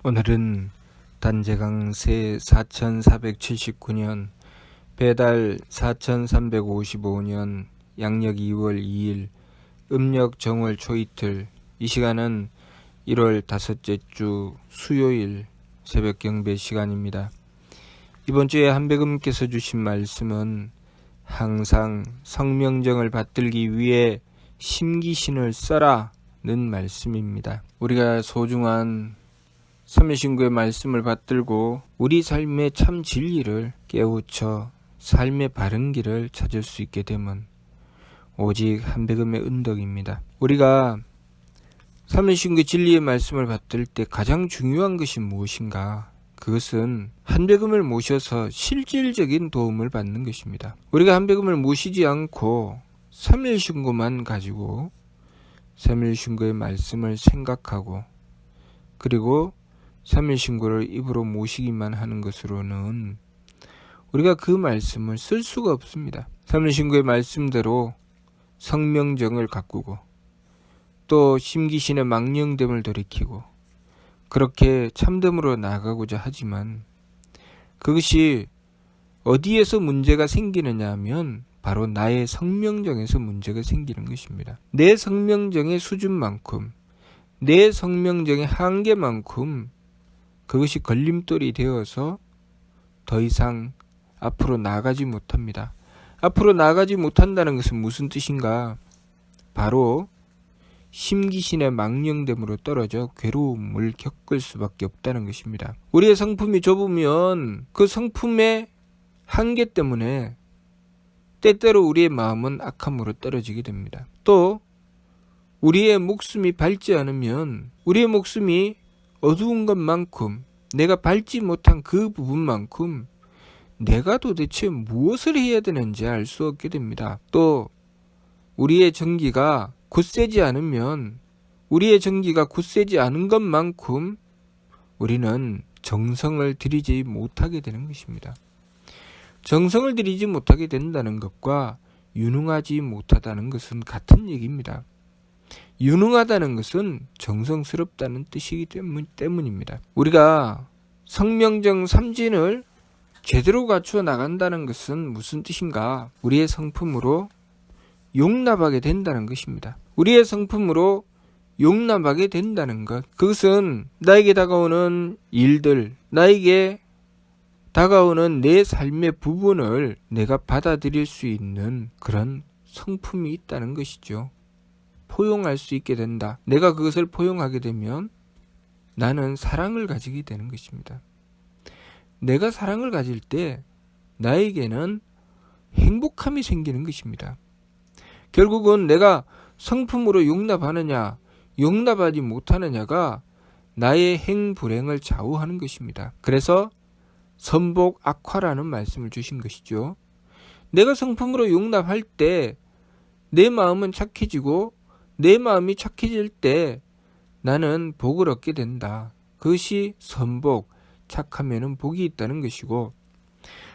오늘은 단재강세 4479년 배달 4355년 양력 2월 2일 음력 정월 초이틀. 이 시간은 1월 다섯째 주 수요일 새벽 경배 시간입니다. 이번 주에 한백음께서 주신 말씀은 항상 성명정을 받들기 위해 심기신을 써라 는 말씀입니다. 우리가 소중한 삼일신구의 말씀을 받들고 우리 삶의 참 진리를 깨우쳐 삶의 바른 길을 찾을 수 있게 되면 오직 한백음의 은덕입니다. 우리가 삼일신구의 진리의 말씀을 받들 때 가장 중요한 것이 무엇인가? 그것은 한백음을 모셔서 실질적인 도움을 받는 것입니다. 우리가 한백음을 모시지 않고 삼일신구만 가지고 삼일신구의 말씀을 생각하고 그리고 삼일신구를 입으로 모시기만 하는 것으로는 우리가 그 말씀을 쓸 수가 없습니다. 삼일신구의 말씀대로 성명정을 가꾸고 또 심기신의 망령됨을 돌이키고 그렇게 참됨으로 나아가고자 하지만 그것이 어디에서 문제가 생기느냐 하면 바로 나의 성명정에서 문제가 생기는 것입니다. 내 성명정의 수준만큼 내 성명정의 한계만큼 그것이 걸림돌이 되어서 더 이상 앞으로 나아가지 못합니다. 앞으로 나아가지 못한다는 것은 무슨 뜻인가? 바로 심기신의 망령됨으로 떨어져 괴로움을 겪을 수밖에 없다는 것입니다. 우리의 성품이 좁으면 그 성품의 한계 때문에 때때로 우리의 마음은 악함으로 떨어지게 됩니다. 또 우리의 목숨이 밝지 않으면 우리의 목숨이 어두운 것만큼 내가 밟지 못한 그 부분만큼 내가 도대체 무엇을 해야 되는지 알 수 없게 됩니다. 또 우리의 정기가 굳세지 않으면 우리의 정기가 굳세지 않은 것만큼 우리는 정성을 들이지 못하게 되는 것입니다. 정성을 들이지 못하게 된다는 것과 유능하지 못하다는 것은 같은 얘기입니다. 유능하다는 것은 정성스럽다는 뜻이기 때문입니다. 우리가 성명정 삼진을 제대로 갖추어 나간다는 것은 무슨 뜻인가? 우리의 성품으로 용납하게 된다는 것입니다. 우리의 성품으로 용납하게 된다는 것. 그것은 나에게 다가오는 일들, 나에게 다가오는 내 삶의 부분을 내가 받아들일 수 있는 그런 성품이 있다는 것이죠. 포용할 수 있게 된다. 내가 그것을 포용하게 되면 나는 사랑을 가지게 되는 것입니다. 내가 사랑을 가질 때 나에게는 행복함이 생기는 것입니다. 결국은 내가 성품으로 용납하느냐 용납하지 못하느냐가 나의 행불행을 좌우하는 것입니다. 그래서 선복 악화라는 말씀을 주신 것이죠. 내가 성품으로 용납할 때 내 마음은 착해지고 내 마음이 착해질 때 나는 복을 얻게 된다. 그것이 선복, 착하면은 복이 있다는 것이고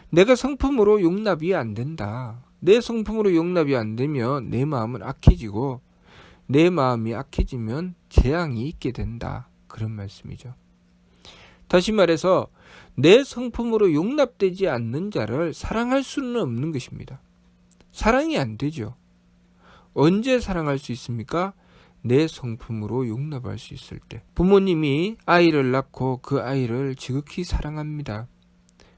내가 성품으로 용납이 안 된다. 내 성품으로 용납이 안 되면 내 마음은 악해지고 내 마음이 악해지면 재앙이 있게 된다. 그런 말씀이죠. 다시 말해서 내 성품으로 용납되지 않는 자를 사랑할 수는 없는 것입니다. 사랑이 안 되죠. 언제 사랑할 수 있습니까? 내 성품으로 용납할 수 있을 때. 부모님이 아이를 낳고 그 아이를 지극히 사랑합니다.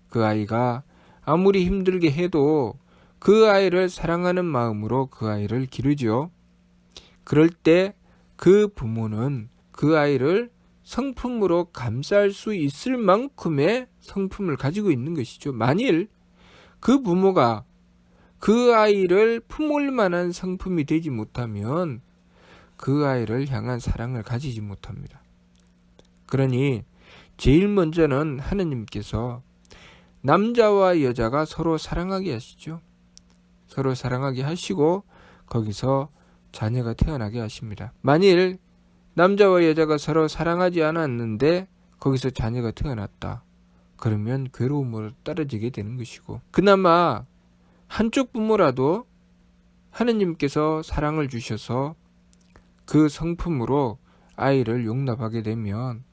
그 아이가 아무리 힘들게 해도 그 아이를 사랑하는 마음으로 그 아이를 기르죠. 그럴 때 그 부모는 그 아이를 성품으로 감쌀 수 있을 만큼의 성품을 가지고 있는 것이죠. 만일 그 부모가 그 아이를 품을 만한 성품이 되지 못하면 그 아이를 향한 사랑을 가지지 못합니다. 그러니 제일 먼저는 하느님께서 남자와 여자가 서로 사랑하게 하시죠. 서로 사랑하게 하시고 거기서 자녀가 태어나게 하십니다. 만일 남자와 여자가 서로 사랑하지 않았는데 거기서 자녀가 태어났다. 그러면 괴로움으로 떨어지게 되는 것이고 그나마 한쪽 부모라도 하느님께서 사랑을 주셔서 그 성품으로 아이를 용납하게 되면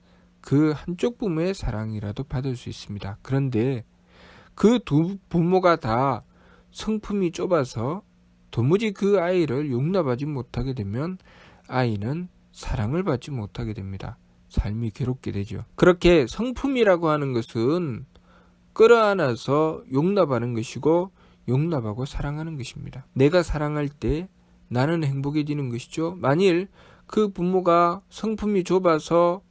그 한쪽 부모의 사랑이라도 받을 수 있습니다. 그런데 그 두 부모가 다 성품이 좁아서 도무지 그 아이를 용납하지 못하게 되면 아이는 사랑을 받지 못하게 됩니다. 삶이 괴롭게 되죠. 그렇게 성품이라고 하는 것은 끌어안아서 용납하는 것이고 용납하고 사랑하는 것입니다. 내가 사랑할 때 나는 행복해지는 것이죠. 만일 그 부모가 성품이 좁아서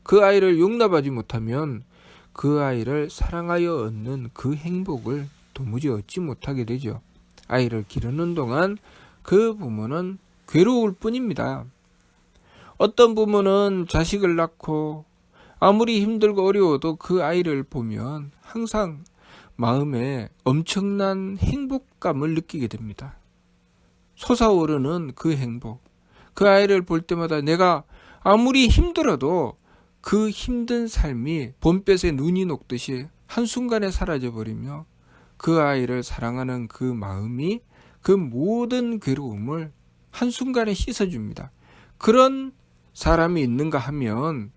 그 아이를 용납하지 못하면 그 아이를 사랑하여 얻는 그 행복을 도무지 얻지 못하게 되죠. 아이를 기르는 동안 그 부모는 괴로울 뿐입니다. 어떤 부모는 자식을 낳고 아무리 힘들고 어려워도 그 아이를 보면 항상 마음에 엄청난 행복감을 느끼게 됩니다. 솟아오르는 그 행복. 그 아이를 볼 때마다 내가 아무리 힘들어도 그 힘든 삶이 봄볕에 눈이 녹듯이 한순간에 사라져버리며 그 아이를 사랑하는 그 마음이 그 모든 괴로움을 한순간에 씻어줍니다. 그런 사람이 있는가 하면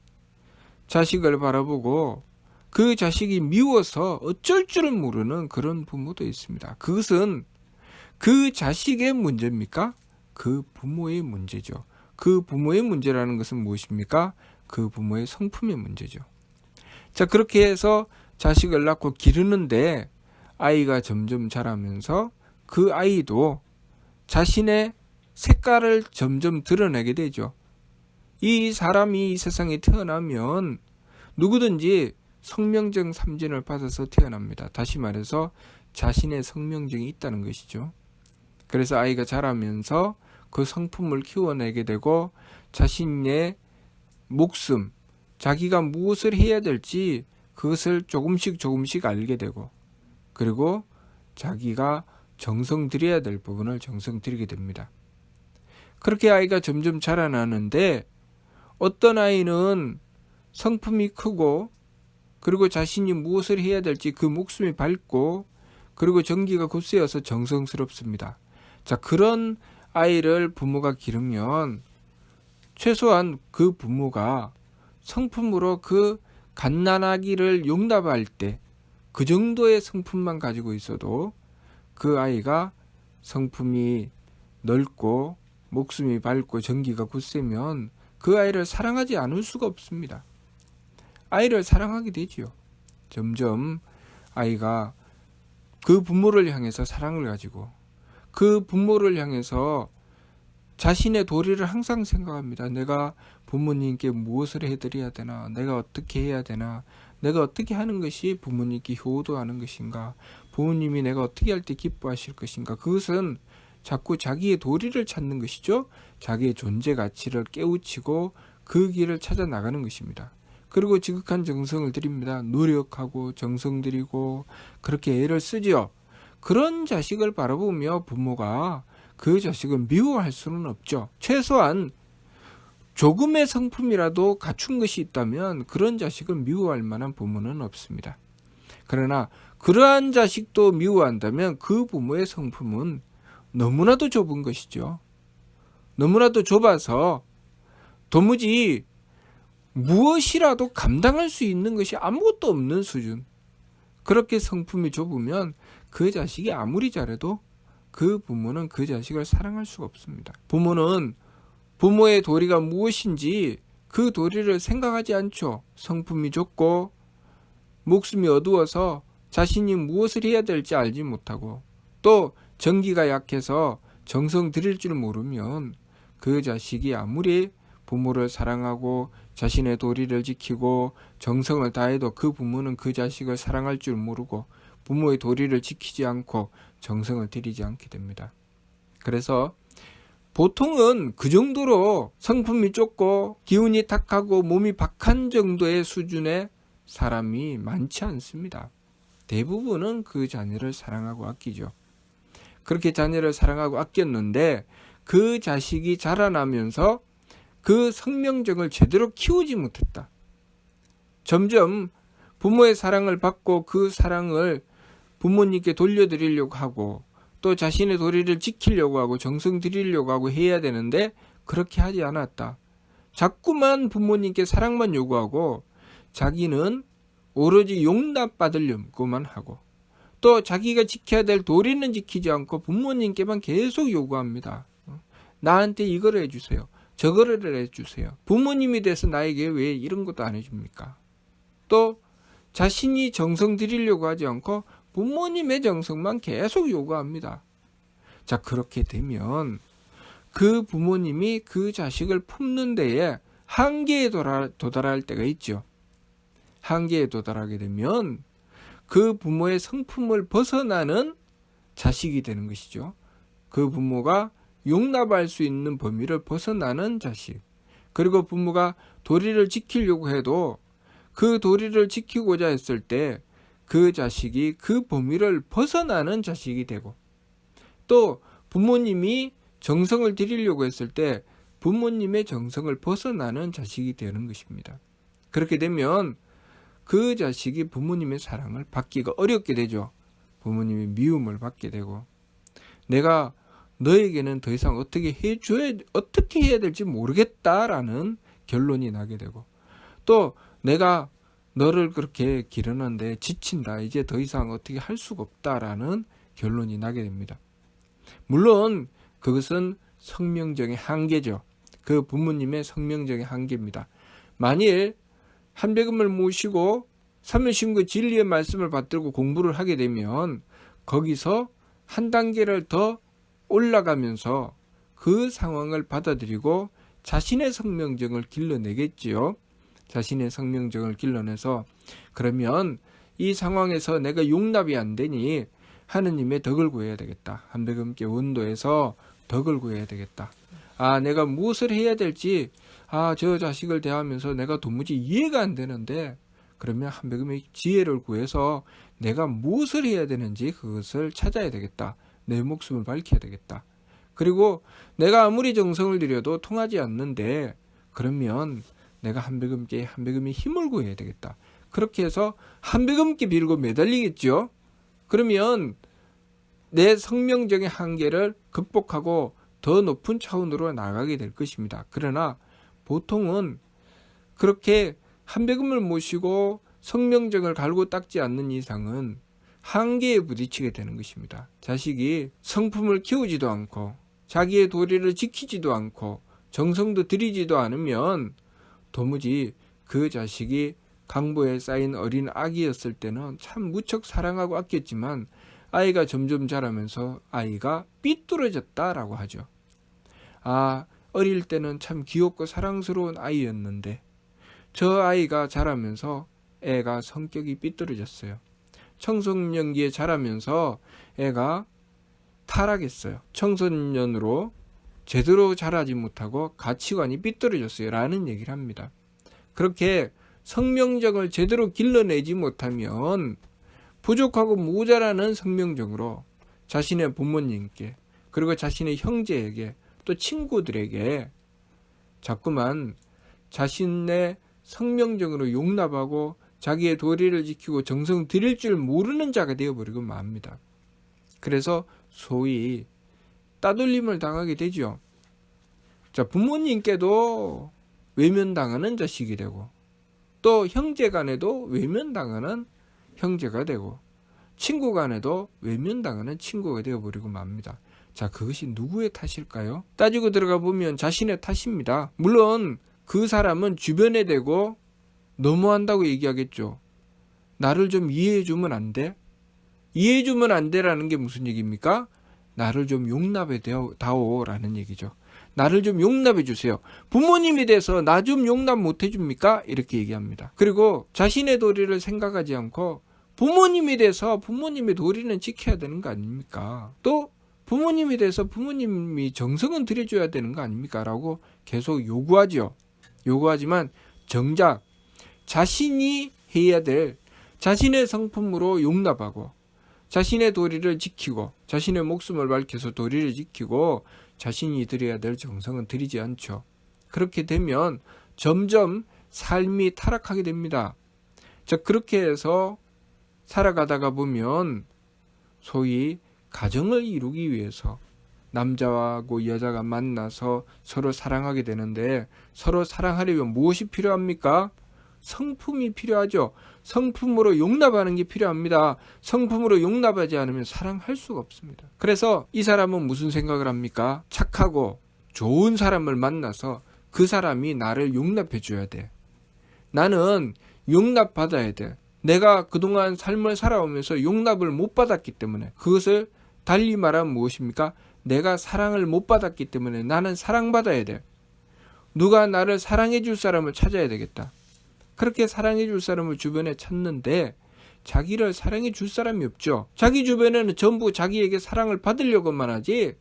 자식을 바라보고 그 자식이 미워서 어쩔 줄은 모르는 그런 부모도 있습니다. 그것은 그 자식의 문제입니까? 그 부모의 문제죠. 그 부모의 문제라는 것은 무엇입니까? 그 부모의 성품의 문제죠. 자, 그렇게 해서 자식을 낳고 기르는데 아이가 점점 자라면서 그 아이도 자신의 색깔을 점점 드러내게 되죠. 이 사람이 이 세상에 태어나면 누구든지 성명증 3진을 받아서 태어납니다. 다시 말해서 자신의 성명증이 있다는 것이죠. 그래서 아이가 자라면서 그 성품을 키워내게 되고 자신의 목숨, 자기가 무엇을 해야 될지 그것을 조금씩 알게 되고 그리고 자기가 정성 들여야 될 부분을 정성 들이게 됩니다. 그렇게 아이가 점점 자라나는데 어떤 아이는 성품이 크고 그리고 자신이 무엇을 해야 될지 그 목숨이 밝고 그리고 정기가 굳세어서 정성스럽습니다. 자, 그런 아이를 부모가 기르면 최소한 그 부모가 성품으로 그 갓난아기를 용납할 때 그 정도의 성품만 가지고 있어도 그 아이가 성품이 넓고 목숨이 밝고 정기가 굳세면 그 아이를 사랑하지 않을 수가 없습니다. 아이를 사랑하게 되지요. 점점 아이가 그 부모를 향해서 사랑을 가지고 그 부모를 향해서 자신의 도리를 항상 생각합니다. 내가 부모님께 무엇을 해드려야 되나? 내가 어떻게 해야 되나? 내가 어떻게 하는 것이 부모님께 효도하는 것인가? 부모님이 내가 어떻게 할 때 기뻐하실 것인가? 그것은 자꾸 자기의 도리를 찾는 것이죠. 자기의 존재 가치를 깨우치고 그 길을 찾아 나가는 것입니다. 그리고 지극한 정성을 들입니다. 노력하고 정성 들이고 그렇게 애를 쓰지요. 그런 자식을 바라보며 부모가 그 자식을 미워할 수는 없죠. 최소한 조금의 성품이라도 갖춘 것이 있다면 그런 자식을 미워할 만한 부모는 없습니다. 그러나 그러한 자식도 미워한다면 그 부모의 성품은 너무나도 좁은 것이죠. 너무나도 좁아서 도무지 무엇이라도 감당할 수 있는 것이 아무것도 없는 수준. 그렇게 성품이 좁으면 그 자식이 아무리 잘해도 그 부모는 그 자식을 사랑할 수가 없습니다. 부모는 부모의 도리가 무엇인지 그 도리를 생각하지 않죠. 성품이 좁고 목숨이 어두워서 자신이 무엇을 해야 될지 알지 못하고 또 정기가 약해서 정성 들일 줄 모르면 그 자식이 아무리 부모를 사랑하고 자신의 도리를 지키고 정성을 다해도 그 부모는 그 자식을 사랑할 줄 모르고 부모의 도리를 지키지 않고 정성을 들이지 않게 됩니다. 그래서 보통은 그 정도로 성품이 좁고 기운이 탁하고 몸이 박한 정도의 수준의 사람이 많지 않습니다. 대부분은 그 자녀를 사랑하고 아끼죠. 그렇게 자녀를 사랑하고 아꼈는데 그 자식이 자라나면서 그 성명정을 제대로 키우지 못했다. 점점 부모의 사랑을 받고 그 사랑을 부모님께 돌려드리려고 하고 또 자신의 도리를 지키려고 하고 정성 들이려고 하고 해야 되는데 그렇게 하지 않았다. 자꾸만 부모님께 사랑만 요구하고 자기는 오로지 용납받으려고만 하고 또 자기가 지켜야 될 도리는 지키지 않고 부모님께만 계속 요구합니다. 나한테 이거를 해주세요. 저거를 해주세요. 부모님이 돼서 나에게 왜 이런 것도 안 해줍니까? 또 자신이 정성 들이려고 하지 않고 부모님의 정성만 계속 요구합니다. 자, 그렇게 되면 그 부모님이 그 자식을 품는 데에 한계에 도달할 때가 있죠. 한계에 도달하게 되면 그 부모의 성품을 벗어나는 자식이 되는 것이죠. 그 부모가 용납할 수 있는 범위를 벗어나는 자식. 그리고 부모가 도리를 지키려고 해도 그 도리를 지키고자 했을 때 그 자식이 그 범위를 벗어나는 자식이 되고 또 부모님이 정성을 들이려고 했을 때 부모님의 정성을 벗어나는 자식이 되는 것입니다. 그렇게 되면 그 자식이 부모님의 사랑을 받기가 어렵게 되죠. 부모님의 미움을 받게 되고 내가 너에게는 더 이상 어떻게 해야 될지 모르겠다라는 결론이 나게 되고 또 내가 너를 그렇게 기르는데 지친다. 이제 더 이상 어떻게 할 수가 없다라는 결론이 나게 됩니다. 물론 그것은 성명적인 한계죠. 그 부모님의 성명적인 한계입니다. 만일 한백음을 모시고 삼일신구 진리의 말씀을 받들고 공부를 하게 되면 거기서 한 단계를 더 올라가면서 그 상황을 받아들이고 자신의 성명정을 길러내겠지요. 자신의 성명정을 길러내서 그러면 이 상황에서 내가 용납이 안 되니 하느님의 덕을 구해야 되겠다. 한백음계 원도에서 덕을 구해야 되겠다. 내가 무엇을 해야 될지 저 자식을 대하면서 내가 도무지 이해가 안 되는데 그러면 한백음의 지혜를 구해서 내가 무엇을 해야 되는지 그것을 찾아야 되겠다. 내 목숨을 밝혀야 되겠다. 그리고 내가 아무리 정성을 들여도 통하지 않는데 그러면 내가 한백음의 힘을 구해야 되겠다. 그렇게 해서 한백음께 빌고 매달리겠죠. 그러면 내 성명적인 한계를 극복하고 더 높은 차원으로 나가게 될 것입니다. 그러나 보통은 그렇게 한백음을 모시고 성명정을 갈고 닦지 않는 이상은 한계에 부딪히게 되는 것입니다. 자식이 성품을 키우지도 않고 자기의 도리를 지키지도 않고 정성도 들이지도 않으면 도무지 그 자식이 강보에 쌓인 어린 아기였을 때는 참 무척 사랑하고 아꼈지만 아이가 점점 자라면서 아이가 삐뚤어졌다라고 하죠. 어릴 때는 참 귀엽고 사랑스러운 아이였는데 저 아이가 자라면서 애가 성격이 삐뚤어졌어요. 청소년기에 자라면서 애가 타락했어요. 청소년으로 제대로 자라지 못하고 가치관이 삐뚤어졌어요. 라는 얘기를 합니다. 그렇게 성명정을 제대로 길러내지 못하면 부족하고 모자라는 성명정으로 자신의 부모님께 그리고 자신의 형제에게 또 친구들에게 자꾸만 자신의 성명정으로 용납하고 자기의 도리를 지키고 정성 들일 줄 모르는 자가 되어버리고 맙니다. 그래서 소위 따돌림을 당하게 되죠. 자, 부모님께도 외면당하는 자식이 되고 또 형제 간에도 외면당하는 형제가 되고 친구 간에도 외면당하는 친구가 되어버리고 맙니다. 자, 그것이 누구의 탓일까요? 따지고 들어가 보면 자신의 탓입니다. 물론 그 사람은 주변에 대고 너무한다고 얘기하겠죠. 나를 좀 이해해주면 안 돼? 이해해주면 안 돼라는 게 무슨 얘기입니까? 나를 좀 용납해 다오라는 얘기죠. 나를 좀 용납해 주세요. 부모님에 대해서 나 좀 용납 못 해줍니까? 이렇게 얘기합니다. 그리고 자신의 도리를 생각하지 않고 부모님에 대해서 부모님의 도리는 지켜야 되는 거 아닙니까? 또 부모님에 대해서 부모님이 정성은 들여줘야 되는 거 아닙니까? 라고 계속 요구하죠. 요구하지만 정작 자신이 해야 될 자신의 성품으로 용납하고 자신의 도리를 지키고 자신의 목숨을 밝혀서 도리를 지키고 자신이 드려야 될 정성은 드리지 않죠. 그렇게 되면 점점 삶이 타락하게 됩니다. 자, 그렇게 해서 살아가다가 보면 소위 가정을 이루기 위해서 남자하고 여자가 만나서 서로 사랑하게 되는데 서로 사랑하려면 무엇이 필요합니까? 성품이 필요하죠. 성품으로 용납하는 게 필요합니다. 성품으로 용납하지 않으면 사랑할 수가 없습니다. 그래서 이 사람은 무슨 생각을 합니까? 착하고 좋은 사람을 만나서 그 사람이 나를 용납해 줘야 돼. 나는 용납받아야 돼. 내가 그동안 삶을 살아오면서 용납을 못 받았기 때문에, 그것을 달리 말하면 무엇입니까? 내가 사랑을 못 받았기 때문에 나는 사랑받아야 돼. 누가 나를 사랑해 줄 사람을 찾아야 되겠다. 그렇게 사랑해 줄 사람을 주변에 찾는데 자기를 사랑해 줄 사람이 없죠. 자기 주변에는 전부 자기에게 사랑을 받으려고만 하지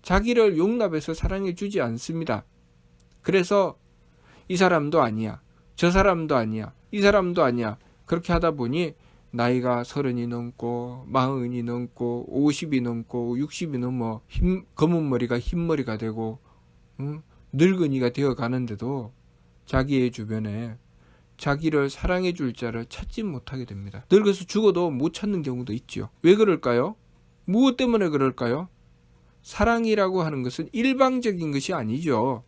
자기를 용납해서 사랑해 주지 않습니다. 그래서 이 사람도 아니야, 저 사람도 아니야, 이 사람도 아니야. 그렇게 하다 보니 나이가 30이 넘고 40이 넘고 50이 넘고 60이 넘어 검은 머리가 흰 머리가 되고 늙은이가 되어 가는데도 자기의 주변에 자기를 사랑해 줄 자를 찾지 못하게 됩니다. 늙어서 죽어도 못 찾는 경우도 있죠. 왜 그럴까요? 무엇 때문에 그럴까요? 사랑이라고 하는 것은 일방적인 것이 아니죠.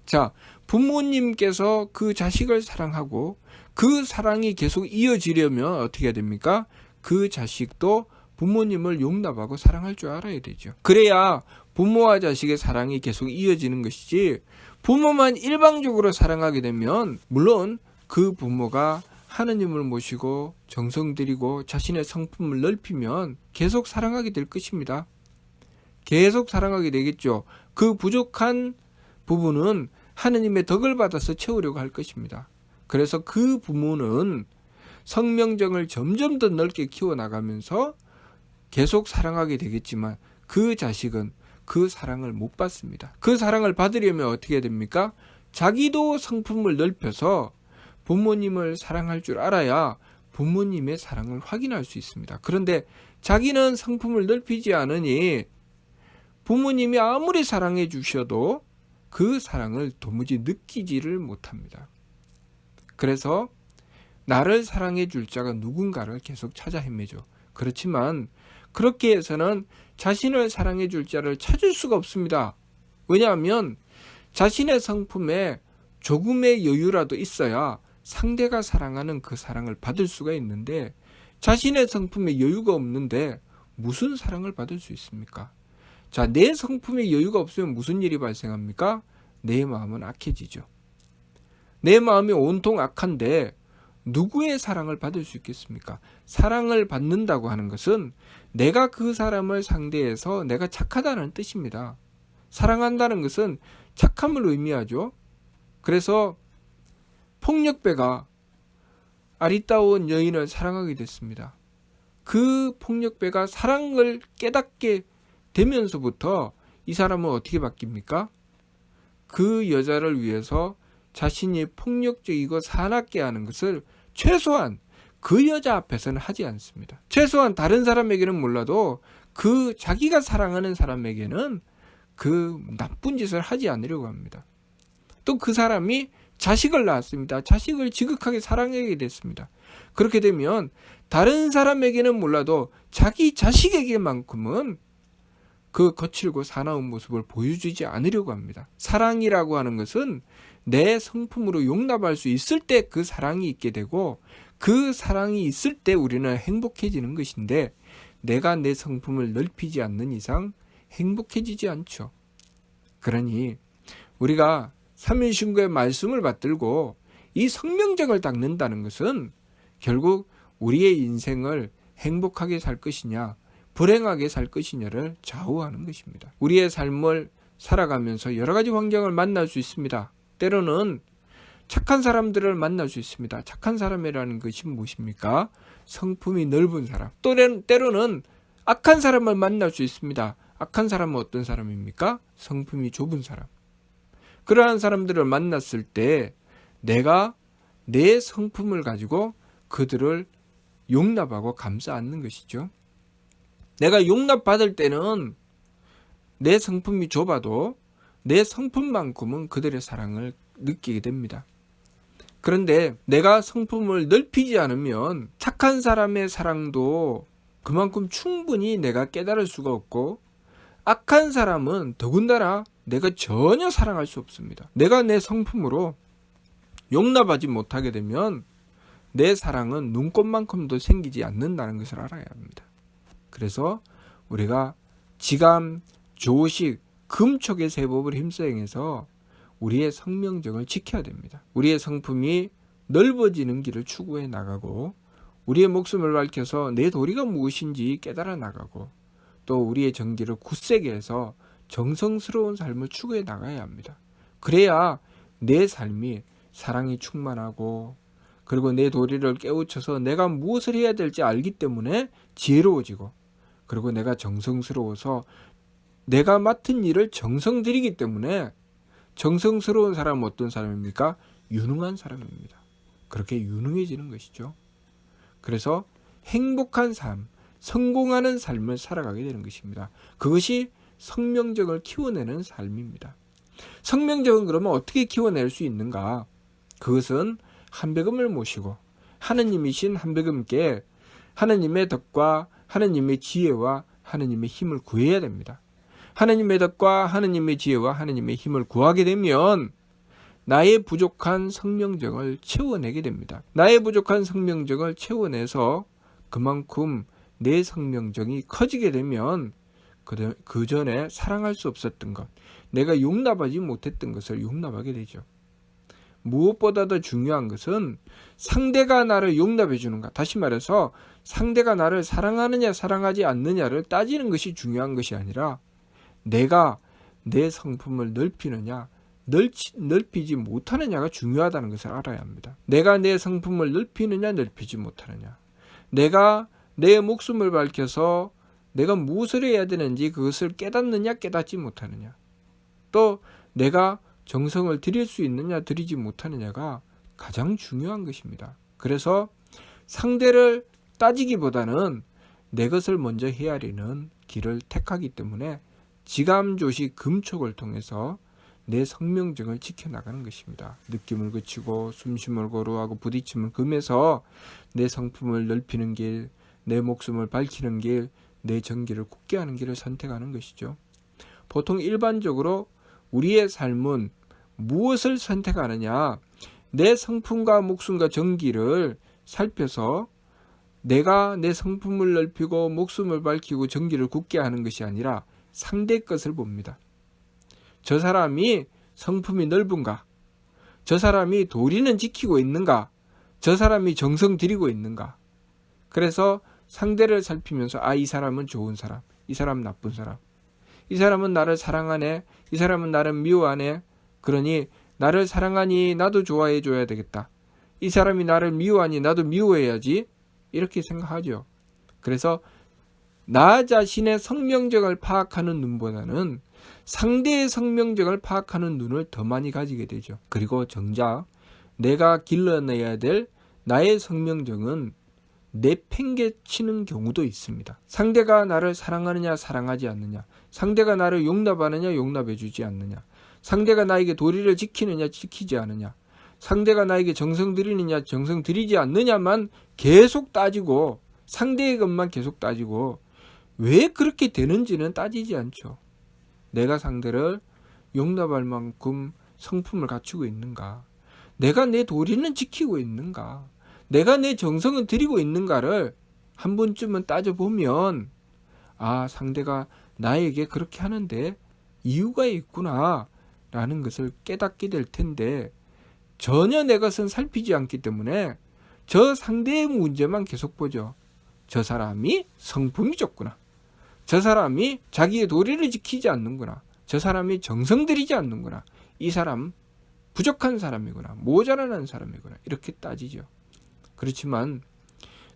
자, 부모님께서 그 자식을 사랑하고 그 사랑이 계속 이어지려면 어떻게 해야 됩니까? 그 자식도 부모님을 용납하고 사랑할 줄 알아야 되죠. 그래야 부모와 자식의 사랑이 계속 이어지는 것이지, 부모만 일방적으로 사랑하게 되면 물론 그 부모가 하느님을 모시고 정성 들이고 자신의 성품을 넓히면 계속 사랑하게 될 것입니다. 계속 사랑하게 되겠죠. 그 부족한 부분은 하느님의 덕을 받아서 채우려고 할 것입니다. 그래서 그 부모는 성명정을 점점 더 넓게 키워나가면서 계속 사랑하게 되겠지만 그 자식은 그 사랑을 못 받습니다. 그 사랑을 받으려면 어떻게 됩니까? 자기도 성품을 넓혀서 부모님을 사랑할 줄 알아야 부모님의 사랑을 확인할 수 있습니다. 그런데 자기는 성품을 넓히지 않으니 부모님이 아무리 사랑해 주셔도 그 사랑을 도무지 느끼지를 못합니다. 그래서 나를 사랑해 줄 자가 누군가를 계속 찾아 헤매죠. 그렇지만 그렇게 해서는 자신을 사랑해 줄 자를 찾을 수가 없습니다. 왜냐하면 자신의 성품에 조금의 여유라도 있어야 상대가 사랑하는 그 사랑을 받을 수가 있는데, 자신의 성품에 여유가 없는데 무슨 사랑을 받을 수 있습니까? 자, 내 성품에 여유가 없으면 무슨 일이 발생합니까? 내 마음은 악해지죠. 내 마음이 온통 악한데 누구의 사랑을 받을 수 있겠습니까? 사랑을 받는다고 하는 것은 내가 그 사람을 상대해서 내가 착하다는 뜻입니다. 사랑한다는 것은 착함을 의미하죠. 그래서 폭력배가 아리따운 여인을 사랑하게 됐습니다. 그 폭력배가 사랑을 깨닫게 되면서부터 이 사람은 어떻게 바뀝니까? 그 여자를 위해서 자신이 폭력적이고 사납게 하는 것을 최소한 그 여자 앞에서는 하지 않습니다. 최소한 다른 사람에게는 몰라도 그 자기가 사랑하는 사람에게는 그 나쁜 짓을 하지 않으려고 합니다. 또 그 사람이 자식을 낳았습니다. 자식을 지극하게 사랑하게 됐습니다. 그렇게 되면 다른 사람에게는 몰라도 자기 자식에게만큼은 그 거칠고 사나운 모습을 보여주지 않으려고 합니다. 사랑이라고 하는 것은 내 성품으로 용납할 수 있을 때 그 사랑이 있게 되고, 그 사랑이 있을 때 우리는 행복해지는 것인데, 내가 내 성품을 넓히지 않는 이상 행복해지지 않죠. 그러니 우리가 삼일신고의 말씀을 받들고 이 성명정을 닦는다는 것은 결국 우리의 인생을 행복하게 살 것이냐 불행하게 살 것이냐를 좌우하는 것입니다. 우리의 삶을 살아가면서 여러 가지 환경을 만날 수 있습니다. 때로는 착한 사람들을 만날 수 있습니다. 착한 사람이라는 것이 무엇입니까? 성품이 넓은 사람. 또 때로는 악한 사람을 만날 수 있습니다. 악한 사람은 어떤 사람입니까? 성품이 좁은 사람. 그러한 사람들을 만났을 때 내가 내 성품을 가지고 그들을 용납하고 감싸 안는 것이죠. 내가 용납받을 때는 내 성품이 좁아도 내 성품만큼은 그들의 사랑을 느끼게 됩니다. 그런데 내가 성품을 넓히지 않으면 착한 사람의 사랑도 그만큼 충분히 내가 깨달을 수가 없고, 악한 사람은 더군다나 내가 전혀 사랑할 수 없습니다. 내가 내 성품으로 용납하지 못하게 되면 내 사랑은 눈꽃만큼도 생기지 않는다는 것을 알아야 합니다. 그래서 우리가 지감, 조식, 금촉의 세법을 힘써 행해서 우리의 성명정을 지켜야 됩니다. 우리의 성품이 넓어지는 길을 추구해 나가고 우리의 목숨을 밝혀서 내 도리가 무엇인지 깨달아 나가고 또 우리의 정기를 굳세게 해서 정성스러운 삶을 추구해 나가야 합니다. 그래야 내 삶이 사랑이 충만하고 그리고 내 도리를 깨우쳐서 내가 무엇을 해야 될지 알기 때문에 지혜로워지고 그리고 내가 정성스러워서 내가 맡은 일을 정성 들이기 때문에 정성스러운 사람은 어떤 사람입니까? 유능한 사람입니다. 그렇게 유능해지는 것이죠. 그래서 행복한 삶, 성공하는 삶을 살아가게 되는 것입니다. 그것이 성명정을 키워내는 삶입니다. 성명정은 그러면 어떻게 키워낼 수 있는가? 그것은 한백음을 모시고 하느님이신 한백음께 하느님의 덕과 하느님의 지혜와 하느님의 힘을 구해야 됩니다. 하느님의 덕과 하느님의 지혜와 하느님의 힘을 구하게 되면 나의 부족한 성명정을 채워내게 됩니다. 나의 부족한 성명정을 채워내서 그만큼 내 성명정이 커지게 되면 그 전에 사랑할 수 없었던 것, 내가 용납하지 못했던 것을 용납하게 되죠. 무엇보다도 중요한 것은 상대가 나를 용납해 주는가. 다시 말해서 상대가 나를 사랑하느냐 사랑하지 않느냐를 따지는 것이 중요한 것이 아니라 내가 내 성품을 넓히느냐 넓히지 못하느냐가 중요하다는 것을 알아야 합니다. 내가 내 성품을 넓히느냐 넓히지 못하느냐, 내가 내 목숨을 밝혀서 내가 무엇을 해야 되는지 그것을 깨닫느냐 깨닫지 못하느냐, 또 내가 정성을 들일 수 있느냐 들이지 못하느냐가 가장 중요한 것입니다. 그래서 상대를 따지기보다는 내 것을 먼저 헤아리는 길을 택하기 때문에 지감조식 금촉을 통해서 내 성명정을 지켜나가는 것입니다. 느낌을 그치고 숨쉼을 고루하고 부딪힘을 금해서 내 성품을 넓히는 길, 내 목숨을 밝히는 길, 내 정기를 굳게 하는 길을 선택하는 것이죠. 보통 일반적으로 우리의 삶은 무엇을 선택하느냐, 내 성품과 목숨과 정기를 살펴서 내가 내 성품을 넓히고 목숨을 밝히고 정기를 굳게 하는 것이 아니라 상대 것을 봅니다. 저 사람이 성품이 넓은가? 저 사람이 도리는 지키고 있는가? 저 사람이 정성 들이고 있는가? 그래서 상대를 살피면서 이 사람은 좋은 사람, 이 사람은 나쁜 사람, 이 사람은 나를 사랑하네, 이 사람은 나를 미워하네, 그러니 나를 사랑하니 나도 좋아해 줘야 되겠다, 이 사람이 나를 미워하니 나도 미워해야지, 이렇게 생각하죠. 그래서 나 자신의 성명정을 파악하는 눈보다는 상대의 성명정을 파악하는 눈을 더 많이 가지게 되죠. 그리고 정작 내가 길러내야 될 나의 성명정은 내팽개치는 경우도 있습니다. 상대가 나를 사랑하느냐 사랑하지 않느냐, 상대가 나를 용납하느냐 용납해주지 않느냐, 상대가 나에게 도리를 지키느냐 지키지 않느냐, 상대가 나에게 정성 들이느냐 정성 들이지 않느냐만 계속 따지고 상대의 것만 계속 따지고 왜 그렇게 되는지는 따지지 않죠. 내가 상대를 용납할 만큼 성품을 갖추고 있는가, 내가 내 도리는 지키고 있는가, 내가 내 정성은 들이고 있는가를 한 번쯤은 따져보면 상대가 나에게 그렇게 하는데 이유가 있구나 라는 것을 깨닫게 될 텐데, 전혀 내 것은 살피지 않기 때문에 저 상대의 문제만 계속 보죠. 저 사람이 성품이 좁구나, 저 사람이 자기의 도리를 지키지 않는구나, 저 사람이 정성 들이지 않는구나, 이 사람 부족한 사람이구나, 모자라는 사람이구나, 이렇게 따지죠. 그렇지만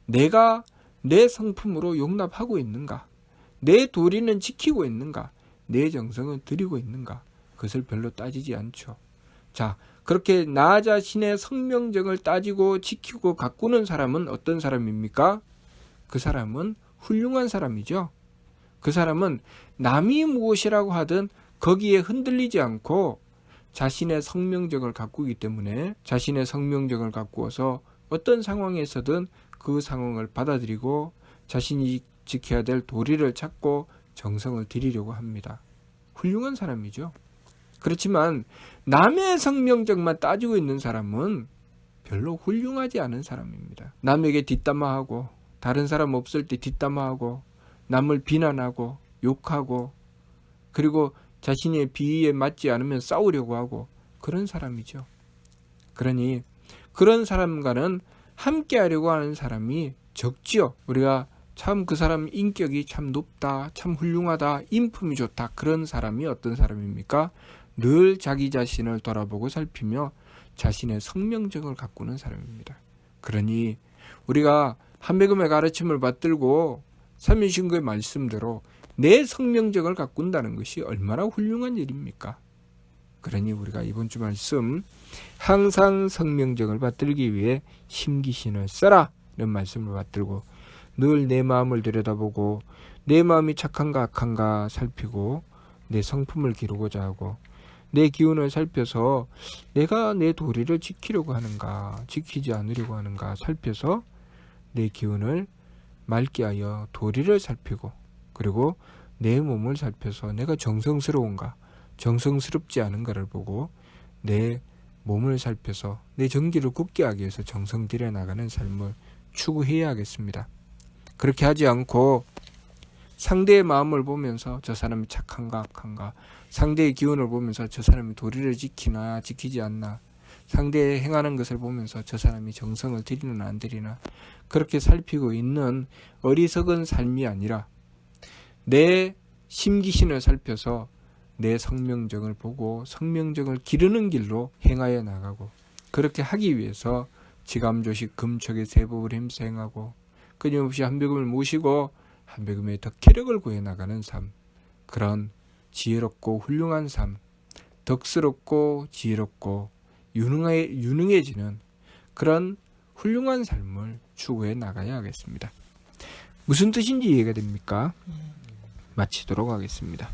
내가 내 성품으로 용납하고 있는가, 내 도리는 지키고 있는가, 내 정성은 들이고 있는가, 그것을 별로 따지지 않죠. 자, 그렇게 나 자신의 성명정을 따지고 지키고 가꾸는 사람은 어떤 사람입니까? 그 사람은 훌륭한 사람이죠. 그 사람은 남이 무엇이라고 하든 거기에 흔들리지 않고 자신의 성명정을 가꾸기 때문에 자신의 성명정을 가꾸어서 어떤 상황에서든 그 상황을 받아들이고 자신이 지켜야 될 도리를 찾고 정성을 들이려고 합니다. 훌륭한 사람이죠. 그렇지만 남의 성명적만 따지고 있는 사람은 별로 훌륭하지 않은 사람입니다. 남에게 뒷담화하고 다른 사람 없을 때 뒷담화하고 남을 비난하고 욕하고 그리고 자신의 비위에 맞지 않으면 싸우려고 하고 그런 사람이죠. 그러니 그런 사람과는 함께 하려고 하는 사람이 적지요. 우리가 참 그 사람 인격이 참 높다, 참 훌륭하다, 인품이 좋다. 그런 사람이 어떤 사람입니까? 늘 자기 자신을 돌아보고 살피며 자신의 성명적을 가꾸는 사람입니다. 그러니 우리가 한백음의 가르침을 받들고 삼위신구의 말씀대로 내 성명적을 가꾼다는 것이 얼마나 훌륭한 일입니까? 그러니 우리가 이번 주 말씀 항상 성명적을 받들기 위해 심기신을 써라 이런 말씀을 받들고 늘 내 마음을 들여다보고 내 마음이 착한가 악한가 살피고 내 성품을 기르고자 하고 내 기운을 살펴서 내가 내 도리를 지키려고 하는가 지키지 않으려고 하는가 살펴서 내 기운을 맑게 하여 도리를 살피고 그리고 내 몸을 살펴서 내가 정성스러운가 정성스럽지 않은가를 보고 내 몸을 살펴서 내 정기를 굳게 하기 위해서 정성 들여 나가는 삶을 추구해야 하겠습니다. 그렇게 하지 않고 상대의 마음을 보면서 저 사람이 착한가 악한가 상대의 기운을 보면서 저 사람이 도리를 지키나 지키지 않나 상대의 행하는 것을 보면서 저 사람이 정성을 들이나 안 들이나 그렇게 살피고 있는 어리석은 삶이 아니라 내 심기신을 살펴서 내 성명정을 보고 성명정을 기르는 길로 행하여 나가고 그렇게 하기 위해서 지감조식 금척의 세법을 힘써 행하고 끊임없이 한백음을 모시고 한백음의 덕혜력을 구해 나가는 삶 그런 지혜롭고 훌륭한 삶 덕스럽고 지혜롭고 유능해지는 그런 훌륭한 삶을 추구해 나가야 하겠습니다. 무슨 뜻인지 이해가 됩니까? 마치도록 하겠습니다.